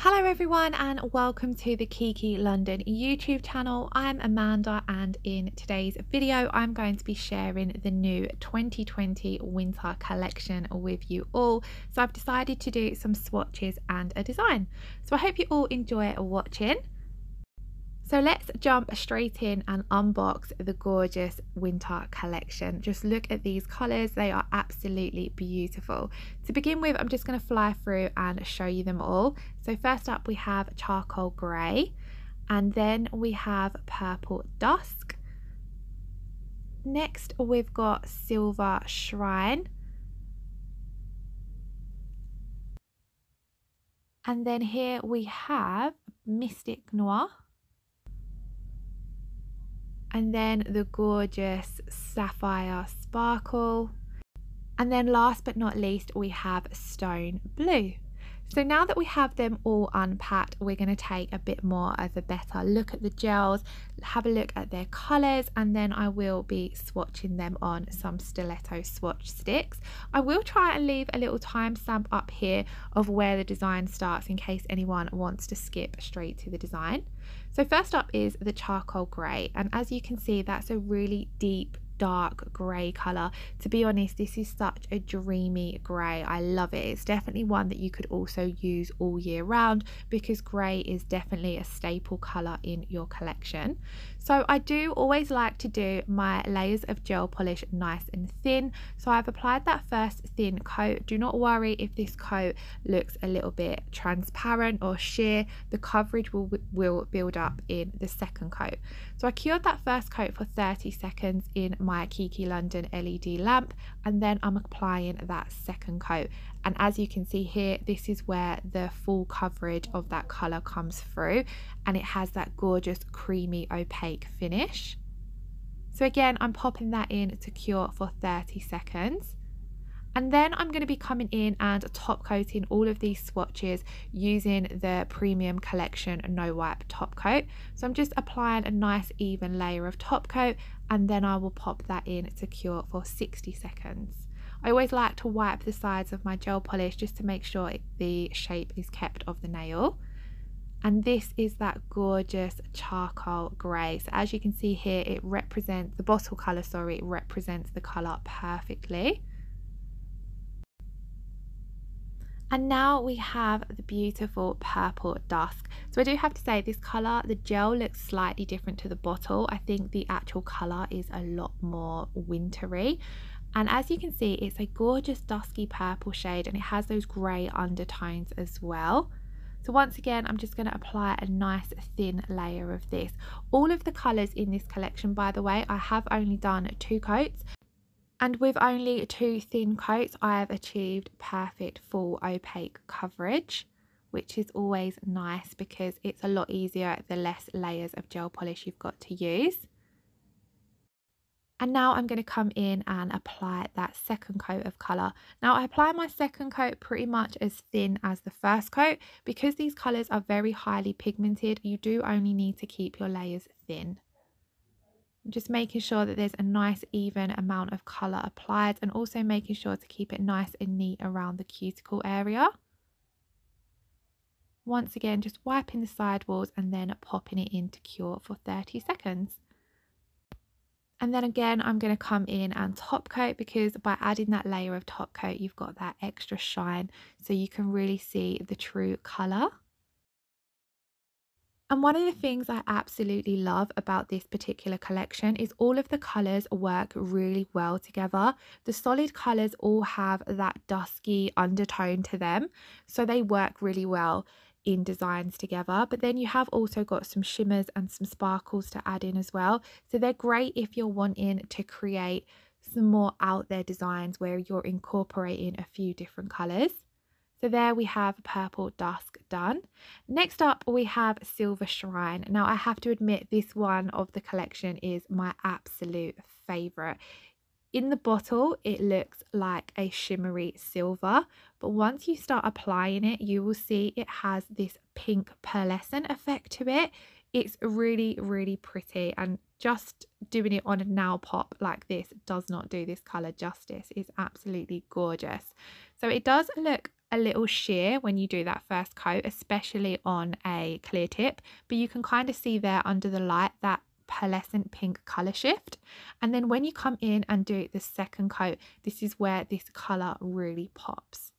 Hello everyone and welcome to the Kiki London YouTube channel. I'm Amanda and in today's video I'm going to be sharing the new 2020 winter collection with you all. So I've decided to do some swatches and a design. So I hope you all enjoy watching. So let's jump straight in and unbox the gorgeous winter collection. Just look at these colours, they are absolutely beautiful. To begin with, I'm just going to fly through and show you them all. So first up we have charcoal grey, and then we have purple dusk. Next we've got silver shrine. And then here we have mystic noir. And then the gorgeous sapphire sparkle, and then last but not least we have stone blue. So now that we have them all unpacked, we're going to take a bit more of a better look at the gels, have a look at their colours, and then I will be swatching them on some stiletto swatch sticks. I will try and leave a little timestamp up here of where the design starts in case anyone wants to skip straight to the design. So first up is the charcoal grey, and as you can see that's a really deep dark grey colour. To be honest, this is such a dreamy grey. I love it. It's definitely one that you could also use all year round because grey is definitely a staple colour in your collection. So I do always like to do my layers of gel polish nice and thin. So I've applied that first thin coat. Do not worry if this coat looks a little bit transparent or sheer. The coverage will build up in the second coat. So I cured that first coat for 30 seconds in my Kiki London LED lamp, and then I'm applying that second coat. And as you can see here, this is where the full coverage of that colour comes through, and it has that gorgeous creamy opaque finish. So again, I'm popping that in to cure for 30 seconds. And then I'm going to be coming in and top coating all of these swatches using the premium collection no wipe top coat. So I'm just applying a nice even layer of top coat, and then I will pop that in to cure for 60 seconds. I always like to wipe the sides of my gel polish just to make sure the shape is kept of the nail. And this is that gorgeous charcoal grey. So as you can see here, it represents the bottle colour, it represents the colour perfectly. And now we have the beautiful purple dusk. So I do have to say this colour, the gel looks slightly different to the bottle. I think the actual colour is a lot more wintry. And as you can see, it's a gorgeous dusky purple shade, and it has those grey undertones as well. So once again, I'm just going to apply a nice thin layer of this. All of the colours in this collection, by the way, I have only done 2 coats. And with only 2 thin coats, I have achieved perfect full opaque coverage, which is always nice because it's a lot easier the less layers of gel polish you've got to use. And now I'm going to come in and apply that second coat of colour. Now I apply my second coat pretty much as thin as the first coat. Because these colours are very highly pigmented, you do only need to keep your layers thin. Just making sure that there's a nice even amount of colour applied, and also making sure to keep it nice and neat around the cuticle area. Once again, just wiping the side walls and then popping it in to cure for 30 seconds. And then again, I'm going to come in and top coat, because by adding that layer of top coat, you've got that extra shine so you can really see the true colour. And one of the things I absolutely love about this particular collection is all of the colours work really well together. The solid colours all have that dusky undertone to them, so they work really well in designs together. But then you have also got some shimmers and some sparkles to add in as well. So they're great if you're wanting to create some more out there designs where you're incorporating a few different colours. So there we have purple dusk done. Next up we have silver shrine. Now I have to admit this one of the collection is my absolute favourite. In the bottle it looks like a shimmery silver, but once you start applying it you will see it has this pink pearlescent effect to it. It's really, really pretty, and just doing it on a nail pop like this does not do this colour justice. It's absolutely gorgeous. So it does look a little sheer when you do that first coat, especially on a clear tip, but you can kind of see there under the light that pearlescent pink color shift. And then when you come in and do the second coat, this is where this color really pops.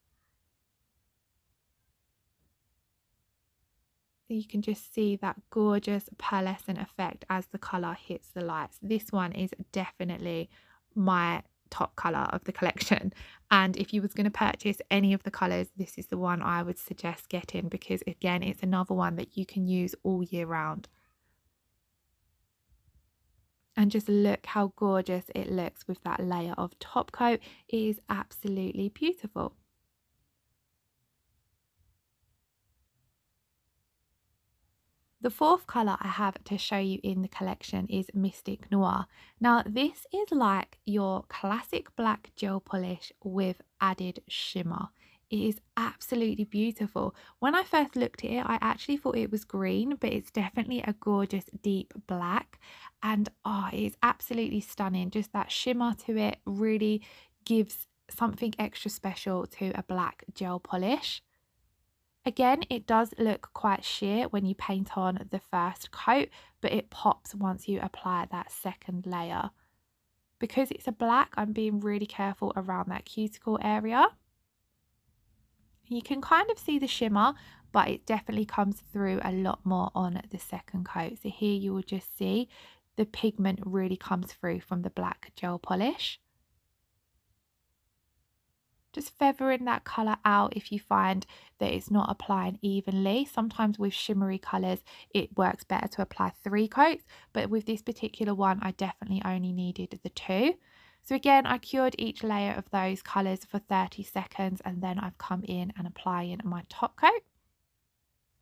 You can just see that gorgeous pearlescent effect as the color hits the lights. This one is definitely my top color of the collection, and if you was going to purchase any of the colors, this is the one I would suggest getting, because again, it's another one that you can use all year round. And just look how gorgeous it looks with that layer of top coat. It is absolutely beautiful. The fourth colour I have to show you in the collection is Mystic Noir. Now this is like your classic black gel polish with added shimmer. It is absolutely beautiful. When I first looked at it, I actually thought it was green, but it's definitely a gorgeous deep black. And oh, it is absolutely stunning. Just that shimmer to it really gives something extra special to a black gel polish. Again, it does look quite sheer when you paint on the first coat, but it pops once you apply that second layer. Because it's a black, I'm being really careful around that cuticle area. You can kind of see the shimmer, but it definitely comes through a lot more on the second coat. So here you will just see the pigment really comes through from the black gel polish. Just feathering that colour out if you find that it's not applying evenly. Sometimes with shimmery colours, it works better to apply 3 coats, but with this particular one, I definitely only needed the 2. So again, I cured each layer of those colours for 30 seconds, and then I've come in and applying my top coat.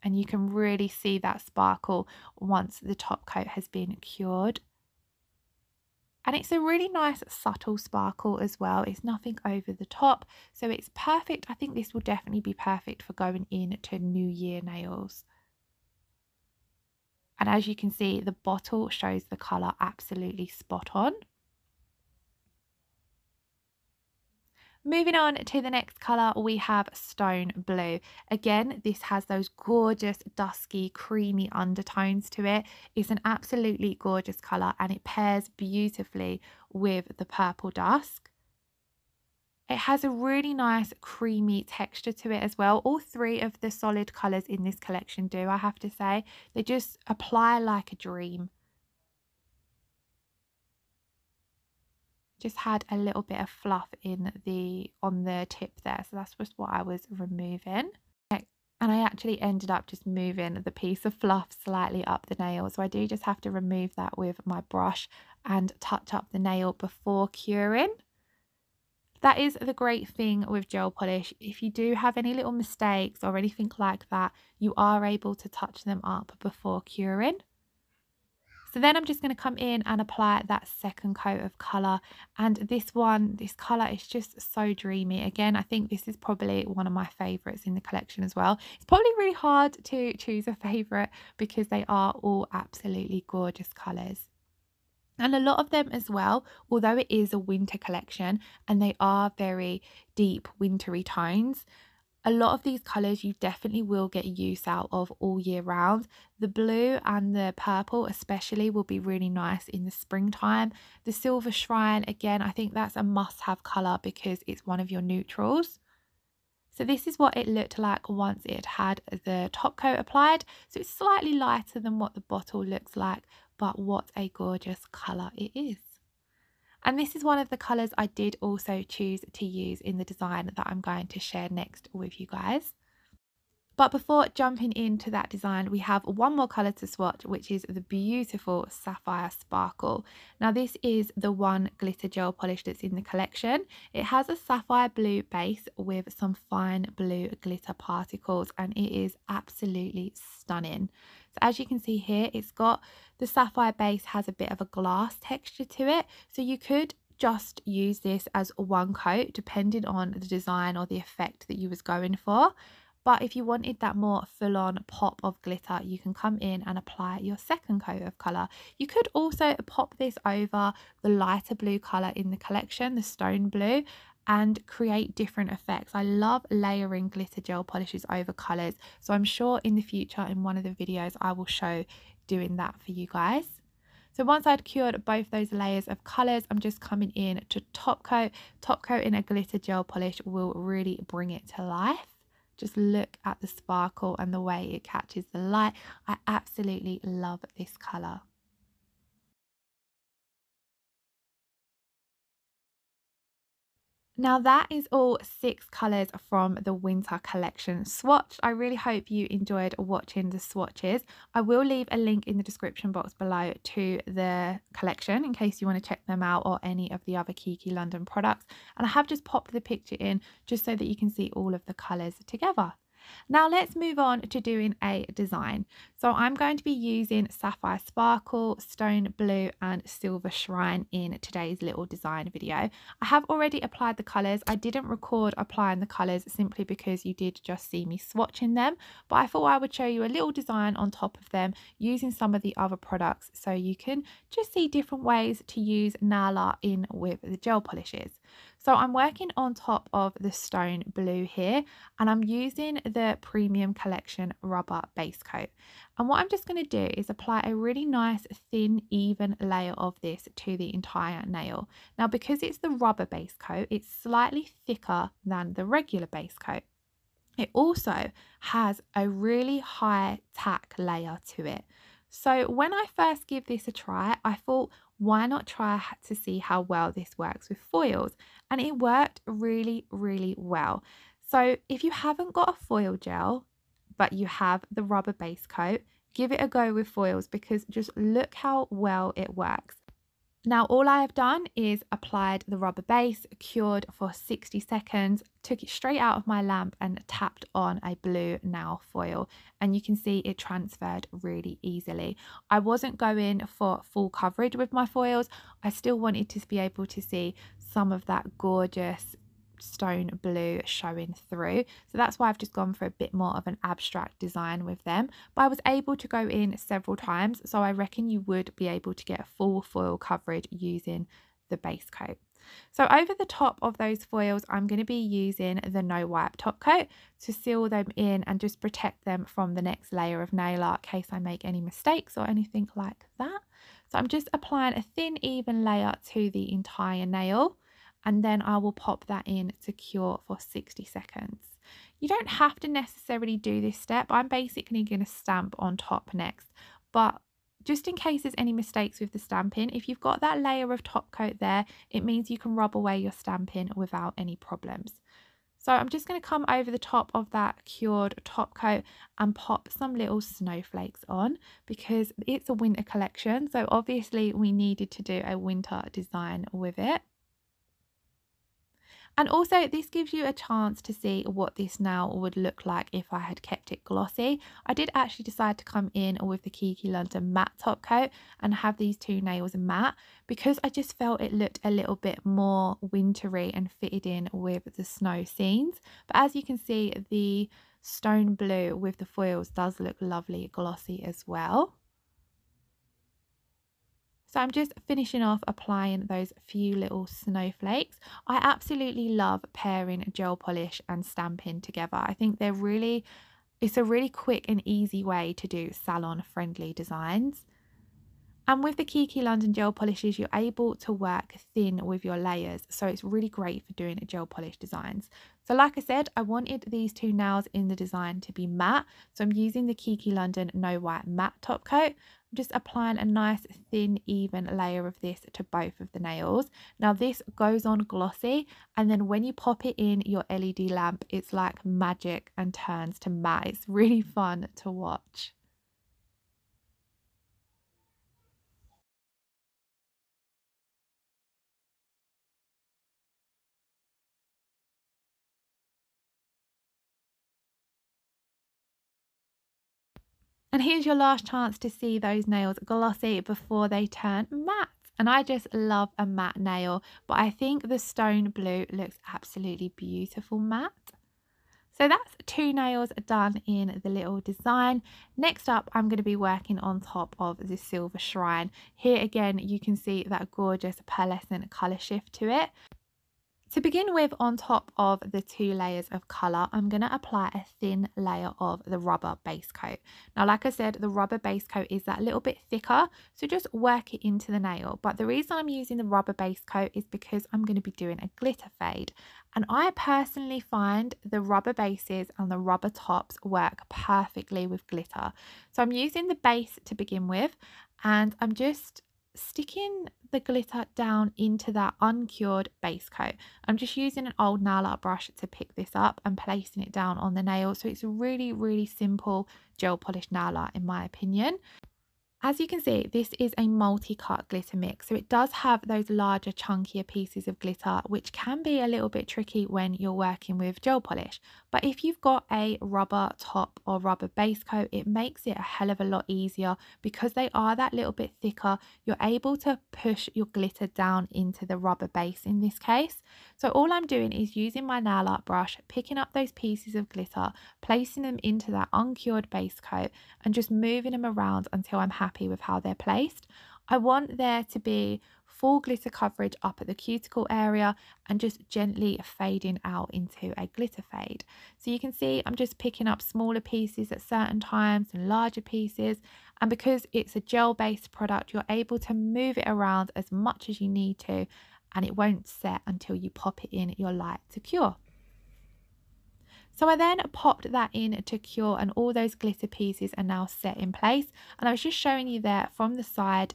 And you can really see that sparkle once the top coat has been cured. And it's a really nice subtle sparkle as well. It's nothing over the top, so it's perfect. I think this will definitely be perfect for going into New Year nails. And as you can see, the bottle shows the colour absolutely spot on. Moving on to the next colour, we have Stone Blue. Again, this has those gorgeous dusky creamy undertones to it. It's an absolutely gorgeous colour, and it pairs beautifully with the purple dusk. It has a really nice creamy texture to it as well. All 3 of the solid colours in this collection do, I have to say. They just apply like a dream. Just had a little bit of fluff on the tip there, so that's just what I was removing. And I actually ended up just moving the piece of fluff slightly up the nail, so I do just have to remove that with my brush and touch up the nail before curing. That is the great thing with gel polish. If you do have any little mistakes or anything like that, you are able to touch them up before curing. So then I'm just going to come in and apply that second coat of colour, and this colour is just so dreamy. Again, I think this is probably one of my favourites in the collection as well. It's probably really hard to choose a favourite because they are all absolutely gorgeous colours. And a lot of them as well, although it is a winter collection and they are very deep wintry tones, a lot of these colours you definitely will get use out of all year round. The blue and the purple especially will be really nice in the springtime. The Silver Shrine, again, I think that's a must-have colour because it's one of your neutrals. So this is what it looked like once it had the top coat applied. So it's slightly lighter than what the bottle looks like, but what a gorgeous colour it is. And this is one of the colours I did also choose to use in the design that I'm going to share next with you guys. But before jumping into that design, we have one more colour to swatch, which is the beautiful Sapphire Sparkle. Now this is the one glitter gel polish that's in the collection. It has a sapphire blue base with some fine blue glitter particles, and it is absolutely stunning. So as you can see here, it's got the sapphire base has a bit of a glass texture to it. So you could just use this as one coat depending on the design or the effect that you was going for. But if you wanted that more full-on pop of glitter, you can come in and apply your second coat of colour. You could also pop this over the lighter blue colour in the collection, the Stone Blue, and create different effects. I love layering glitter gel polishes over colours, so I'm sure in the future in one of the videos I will show doing that for you guys. So once I'd cured both those layers of colours, I'm just coming in to top coat. Top coat in a glitter gel polish will really bring it to life. Just look at the sparkle and the way it catches the light. I absolutely love this colour. Now that is all 6 colours from the winter collection swatch. I really hope you enjoyed watching the swatches. I will leave a link in the description box below to the collection in case you want to check them out, or any of the other Kiki London products. And I have just popped the picture in just so that you can see all of the colours together. Now let's move on to doing a design. So I'm going to be using Sapphire Sparkle, Stone Blue and Silver Shrine in today's little design video. I have already applied the colours. I didn't record applying the colours simply because you did just see me swatching them, but I thought I would show you a little design on top of them using some of the other products so you can just see different ways to use nail art in with the gel polishes. So I'm working on top of the Stone Blue here, and I'm using the Premium Collection rubber base coat. And what I'm just going to do is apply a really nice thin even layer of this to the entire nail. Now because it's the rubber base coat, it's slightly thicker than the regular base coat. It also has a really high tack layer to it. So when I first give this a try, I thought, why not try to see how well this works with foils? And it worked really, really well. So if you haven't got a foil gel, but you have the rubber base coat, give it a go with foils because just look how well it works. Now all I have done is applied the rubber base, cured for 60 seconds, took it straight out of my lamp and tapped on a blue nail foil, and you can see it transferred really easily. I wasn't going for full coverage with my foils. I still wanted to be able to see some of that gorgeous Stone Blue showing through, so that's why I've just gone for a bit more of an abstract design with them. But I was able to go in several times, so I reckon you would be able to get full foil coverage using the base coat. So over the top of those foils, I'm going to be using the no wipe top coat to seal them in and just protect them from the next layer of nail art in case I make any mistakes or anything like that. So I'm just applying a thin even layer to the entire nail, and then I will pop that in to cure for 60 seconds. You don't have to necessarily do this step. I'm basically going to stamp on top next, but just in case there's any mistakes with the stamping, if you've got that layer of top coat there, it means you can rub away your stamping without any problems. So I'm just going to come over the top of that cured top coat and pop some little snowflakes on because it's a winter collection. So obviously we needed to do a winter design with it. And also this gives you a chance to see what this nail would look like if I had kept it glossy. I did actually decide to come in with the Kiki London matte top coat and have these two nails matte because I just felt it looked a little bit more wintry and fitted in with the snow scenes. But as you can see, the Stone Blue with the foils does look lovely glossy as well. So I'm just finishing off applying those few little snowflakes. I absolutely love pairing gel polish and stamping together. I think it's a really quick and easy way to do salon friendly designs. And with the Kiki London gel polishes, you're able to work thin with your layers. So it's really great for doing gel polish designs. So like I said, I wanted these two nails in the design to be matte. So I'm using the Kiki London No White Matte Top Coat. I'm just applying a nice thin, even layer of this to both of the nails. Now this goes on glossy, and then when you pop it in your LED lamp, it's like magic and turns to matte. It's really fun to watch. And here's your last chance to see those nails glossy before they turn matte. And I just love a matte nail, but I think the Stone Blue looks absolutely beautiful matte. So that's two nails done in the little design. Next up, I'm going to be working on top of the Silver Shrine. Here again, you can see that gorgeous pearlescent colour shift to it. To begin with, on top of the 2 layers of colour, I'm going to apply a thin layer of the rubber base coat. Now, like I said, the rubber base coat is that little bit thicker, so just work it into the nail. But the reason I'm using the rubber base coat is because I'm going to be doing a glitter fade. And I personally find the rubber bases and the rubber tops work perfectly with glitter. So I'm using the base to begin with, and I'm just sticking the glitter down into that uncured base coat. I'm just using an old nail art brush to pick this up and placing it down on the nail. So it's a really, really simple gel polish nail art in my opinion. As you can see, this is a multi-cut glitter mix, so it does have those larger, chunkier pieces of glitter, which can be a little bit tricky when you're working with gel polish. But if you've got a rubber top or rubber base coat, it makes it a hell of a lot easier because they are that little bit thicker. You're able to push your glitter down into the rubber base in this case. So all I'm doing is using my nail art brush, picking up those pieces of glitter, placing them into that uncured base coat and just moving them around until I'm happy with how they're placed. I want there to be full glitter coverage up at the cuticle area and just gently fading out into a glitter fade. So you can see I'm just picking up smaller pieces at certain times and larger pieces, and because it's a gel based product, you're able to move it around as much as you need to, and it won't set until you pop it in your light to cure. So I then popped that in to cure, and all those glitter pieces are now set in place. And I was just showing you there from the side,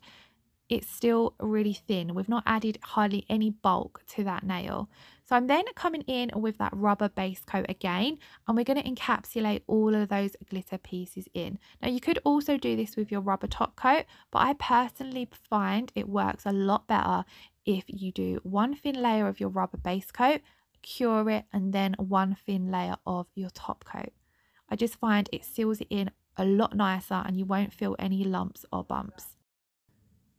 it's still really thin. We've not added hardly any bulk to that nail. So I'm then coming in with that rubber base coat again, and we're going to encapsulate all of those glitter pieces in. Now you could also do this with your rubber top coat, but I personally find it works a lot better if you do one thin layer of your rubber base coat, cure it, and then one thin layer of your top coat. I just find it seals it in a lot nicer and you won't feel any lumps or bumps.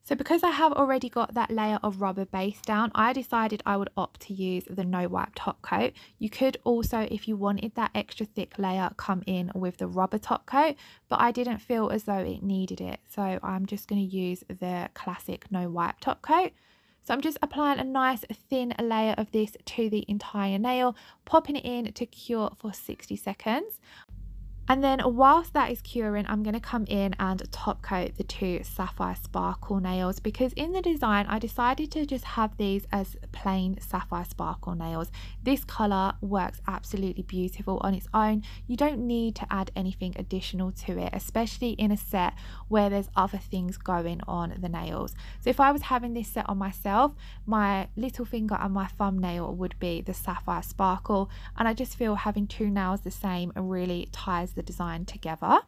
So because I have already got that layer of rubber base down, I decided I would opt to use the no wipe top coat. You could also, if you wanted that extra thick layer, come in with the rubber top coat, but I didn't feel as though it needed it. So I'm just going to use the classic no wipe top coat. So I'm just applying a nice thin layer of this to the entire nail, popping it in to cure for 60 seconds. And then whilst that is curing, I'm going to come in and top coat the 2 Sapphire Sparkle nails, because in the design I decided to just have these as plain Sapphire Sparkle nails. This colour works absolutely beautiful on its own. You don't need to add anything additional to it, especially in a set where there's other things going on the nails. So if I was having this set on myself, my little finger and my thumbnail would be the Sapphire Sparkle, and I just feel having 2 nails the same really ties the design together.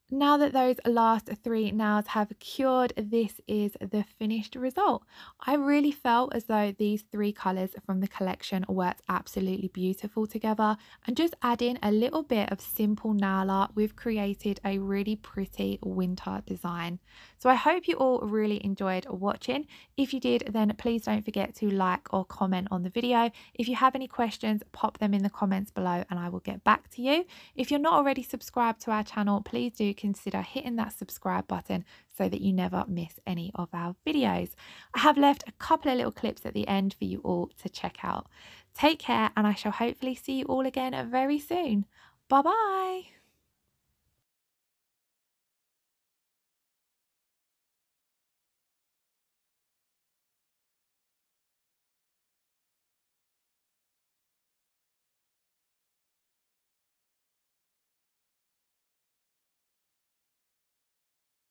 Now that those last 3 nails have cured, this is the finished result. I really felt as though these 3 colours from the collection worked absolutely beautiful together, and just adding a little bit of simple nail art, we've created a really pretty winter design. So I hope you all really enjoyed watching. If you did, then please don't forget to like or comment on the video. If you have any questions, pop them in the comments below and I will get back to you. If you're not already subscribed to our channel, please do consider hitting that subscribe button so that you never miss any of our videos. I have left a couple of little clips at the end for you all to check out. Take care, and I shall hopefully see you all again very soon. Bye bye.